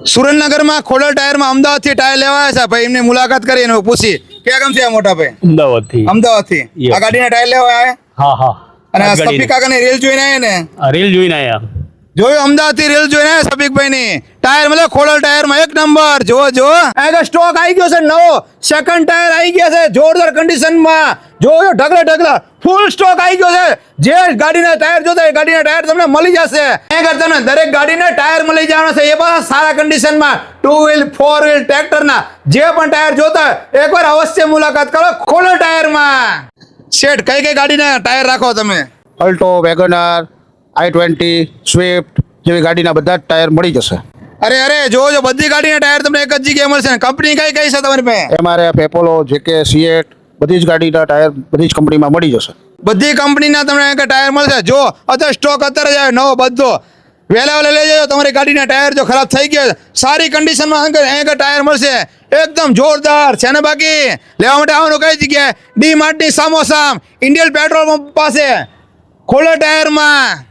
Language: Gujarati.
સુરેન્દ્રનગર માં ખોડલ ટાયર માં અમદાવાદ થી ટાયર લેવા આવ્યા છે ભાઈ, એમની મુલાકાત કરી અને પૂછી ક્યાં ગામ છે આ મોટા ભાઈ? અમદાવાદથી. અમદાવાદ થી Yes. આ ગાડીના ટાયર લેવા આવ્યા હા હા અને આ ગાડીને. સફી કાકા ની રેલ જોઈને આવ્યા ને? આ રીલ જોઈને આયા. જોયું અમદાવાદ થી રેલ જોઈને આવ્યા સફીકભાઈ ની ટાયર મળે ખોડલ ટાયર માં એક નંબર. જો આગળ સ્ટોક આવી ગયો છે નવો, સેકન્ડ ટાયર આવી ગયા છે જોરદાર કન્ડિશન માં. જો ઢગલા ફૂલ સ્ટોક આવી ગયો છે. જે ગાડીના ટાયર જોતા એ ગાડીના ટાયર તમને મળી જશે. આગળ તમને દરેક ગાડીના ટાયર મળી જવાના છે, એ પણ સારા કન્ડિશન માં. 2 વ્હીલ 4 વ્હીલ ટ્રેક્ટર ના જે પણ ટાયર જોતા હોય એકવાર અવશ્ય મુલાકાત કરો ખોડલ ટાયર માં. શેઠ કઈ ગાડીના ટાયર રાખો તમે? અલ્ટો, વેગનાર, i20, સ્વિફ્ટ જેવી ગાડીના બધા જ ટાયર મળી જશે. અરે જો બધી ગાડીના ટાયર તમને એક જ જગ્યાએ મળશે. કંપની કઈ છે તમારી પાસે? MRF, એપોલો, જેકે, સિએટ બધી જ ગાડીના ટાયર બધી જ કંપનીમાં મળી જશે. બધી કંપનીના તમને એક ટાયર મળશે. જો અત્યારે સ્ટોક અત્યારે જ આવે નવો બધો. વહેલા લઈ જજો તમારી ગાડીના ટાયર જો ખરાબ થઈ ગયા સારી કન્ડિશનમાં એક ટાયર મળશે એકદમ જોરદાર છે ને. બાકી લેવા માટે આવવાનું કઈ જગ્યાએ? ડી માર્ટની સામોસામ ઇન્ડિયન પેટ્રોલ પંપ પાસે ખોડલ ટાયરમાં.